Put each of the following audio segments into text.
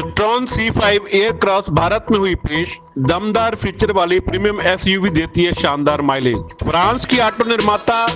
Citroën C5 Aircross Bharat में हुई पेश। दमदार फीचर वाली प्रीमियम एसयूवी देती है शानदार माइलेज। फ्रांस की ऑटो निर्माता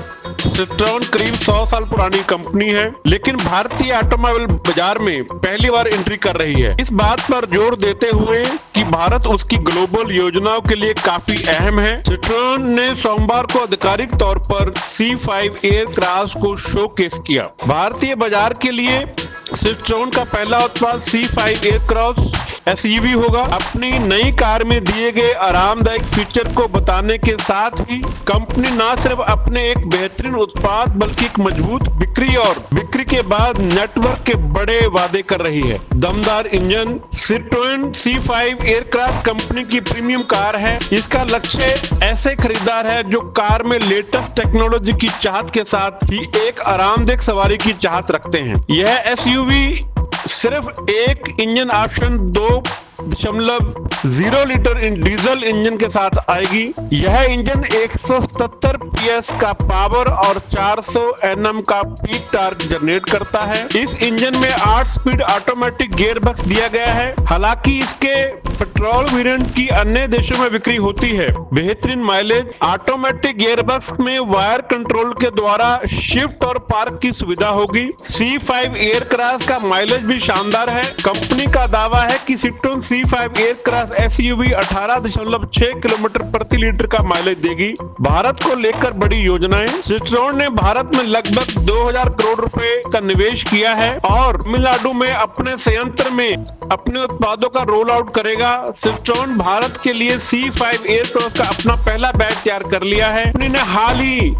सिट्रोन करीब 100 साल पुरानी कंपनी है, लेकिन भारतीय ऑटोमोबाइल बाजार में पहली बार एंट्री कर रही है। इस बात पर जोर देते हुए कि भारत उसकी ग्लोबल योजनाओं के लिए काफी अहम है, सिट्रोन ने सोमवार को आधिकारिक तौर पर C5 एयरक्रॉस को शोकेस किया। भारतीय बाजार के लिए सिट्रोन का पहला उत्पाद C5 एयरक्रॉस एसयूवी होगा। अपनी नई कार में दिए गए आरामदायक फीचर को बताने के साथ ही कंपनी न सिर्फ अपने एक बेहतरीन उत्पाद बल्कि एक मजबूत बिक्री और बिक्री के बाद नेटवर्क के बड़े वादे कर रही है। दमदार engine. Citroën C5 Aircross company की प्रीमियम कार है। इसका लक्ष्य ऐसे खरीदार है जो कार में लेटेस्ट टेक्नोलॉजी की चाहत के साथ ही एक आरामदायक सवारी की चाहत रखते हैं। यह एसयूवी सिर्फ एक engine option 2.0 litre diesel engine के साथ आएगी। यह इंजन 177 PS का पावर और 400 Nm का पीक टॉर्क जनरेट करता है। इस इंजन में 8 स्पीड ऑटोमेटिक गियरबॉक्स दिया गया है। हालांकि इसके पेट्रोल वेरिएंट की अन्य देशों में बिक्री होती है। बेहतरीन माइलेज। ऑटोमेटिक गियरबॉक्स में वायर कंट्रोल के द्वारा शिफ्ट और पार्क की सुविधा होगी। C5 एयरक्रॉस का माइलेज भी शानदार है। कंपनी का दावा है कि Citroën C5 Aircross SUV 18.6 kilometre प्रति लीटर का माइलेज देगी। भारत को लेकर बड़ी योजनाएं। सिट्रोन ने भारत में लगभग 2000 करोड़ रुपए का निवेश किया है और तमिलनाडु में अपने संयंत्र में अपने उत्पादों का रोल आउट करेगा। सिट्रोन भारत के लिए C5 एयरक्रॉस का अपना पहला बैच तैयार कर लिया है। कंपनी ने हाल ही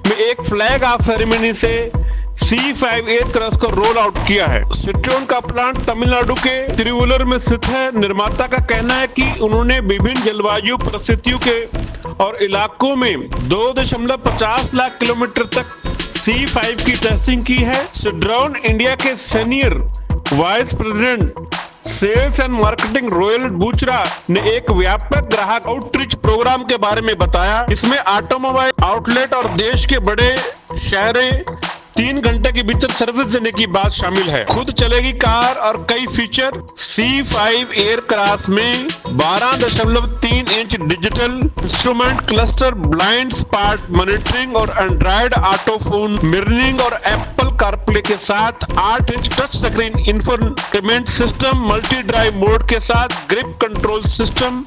में एक फ्लैग ऑफ सेरेमनी से C5 एयरक्रॉस को रोल आउट किया है। सिट्रोन का प्लांट तमिलनाडु के तिरुवल्लुर में स्थित है। निर्माता का कहना है कि उन्होंने विभिन्न जलवायु परिस्थितियों के और इलाकों में 2.50 लाख किलोमीटर तक C5 की टेस्टिंग की है। सिट्रोन इंडिया के senior vice president sales and marketing रोयल बूचरा ने एक व्यापक ग्राहक आउटरीच प्रोग्राम के बारे में बताया। इसमें ऑटोमोबाइल आउटलेट और देश के बड़े शहरों 3 घंटे के भीतर सर्विस देने की बात शामिल है। खुद चलेगी कार और कई फीचर। C5 एयरक्रॉस में 12.3 inch digital instrument cluster, blind spot monitoring और एंड्रॉइड ऑटो फोन मिररिंग और एप्पल कारप्ले के साथ 8 inch touch screen infotainment system, multi drive mode के साथ grip control system,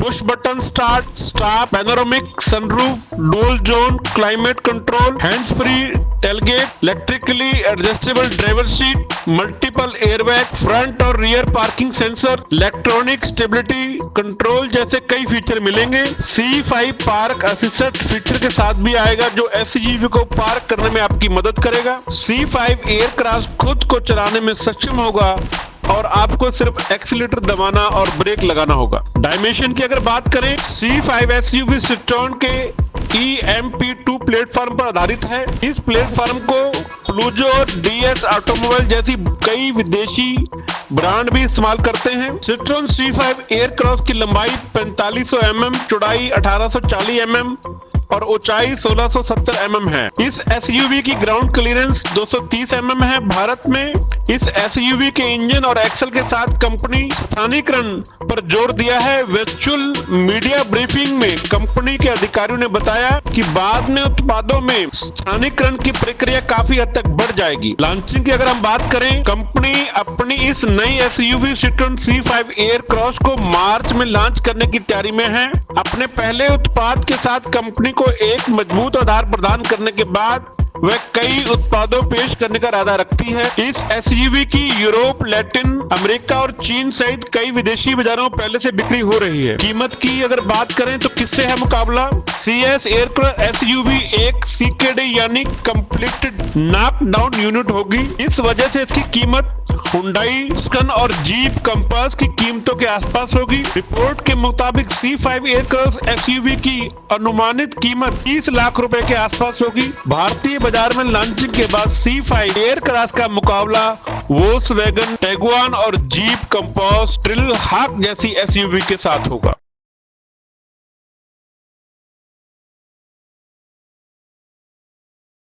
push button start stop, panoramic sunroof, dual zone climate control, hands free tailgate, electrically adjustable driver seat, multiple airbag, front और rear parking sensor, electronic stability control जैसे कई feature मिलेंगे। C5 park assistant feature के साथ भी आएगा जो SUV को पार्क करने में आपकी मदद करेगा। C5 एयरक्रॉस खुद को चलाने में सक्षम होगा और आपको सिर्फ एक्सीलेटर दबाना और ब्रेक लगाना होगा। डायमेंशन की अगर बात करें, C5 एसयूवी सिट्रोन के EMP2 प्लेटफॉर्म पर आधारित है। इस प्लेटफॉर्म को प्लूजो और DS ऑटोमोबाइल जैसी कई विदेशी ब्रांड भी इस्तेमाल करते हैं। सिट्रोन C5 एयरक्रॉस की लंबाई 4500 mm, चौड़ाई 1840 mm और ऊंचाई 1670 mm है। इस एसयूवी की ग्राउंड क्लियरेंस 230 mm है। भारत में इस एसयूवी के इंजन और एक्सल के साथ कंपनी स्थानीयकरण पर जोर दिया है। वर्चुअल मीडिया ब्रीफिंग में कंपनी के अधिकारियों ने बताया कि बाद में उत्पादों में स्थानीयकरण की प्रक्रिया काफी हद तक बढ़ जाएगी। लॉन्चिंग की अगर हम बात करें, कंपनी अपनी इस नई एसयूवी सिट्रोन C5 एयरक्रॉस को मार्च में लॉन्च करने की तैयारी में है। अपने पहले उत्पाद के साथ कंपनी को एक मजबूत आधार प्रदान करने के बाद वह कई उत्पादों पेश करने का इरादा रखती है। इस एसयूवी की यूरोप, लैटिन अमेरिका और चीन सहित कई विदेशी बाजारों में पहले से बिक्री हो रही है। कीमत की अगर बात करें तो किससे है मुकाबला? CS एयरक्रॉस एसयूवी एक CKD यानी कंप्लीटेड नॉकडाउन यूनिट होगी। इस वजह से इसकी कीमत हुंडई स्कन और जीप कंपास की कीमतों के आसपास होगी। रिपोर्ट के मुताबिक C5 एयरक्रॉस एसयूवी की अनुमानित कीमत 30 लाख रुपए के आसपास होगी। भारतीय बाजार में लॉन्चिंग के बाद C5 एयरक्रॉस का मुकाबला वोल्क्सवैगन, टिगुआन और जीप कंपास, ट्रेलहावक जैसी एसयूवी के साथ होगा।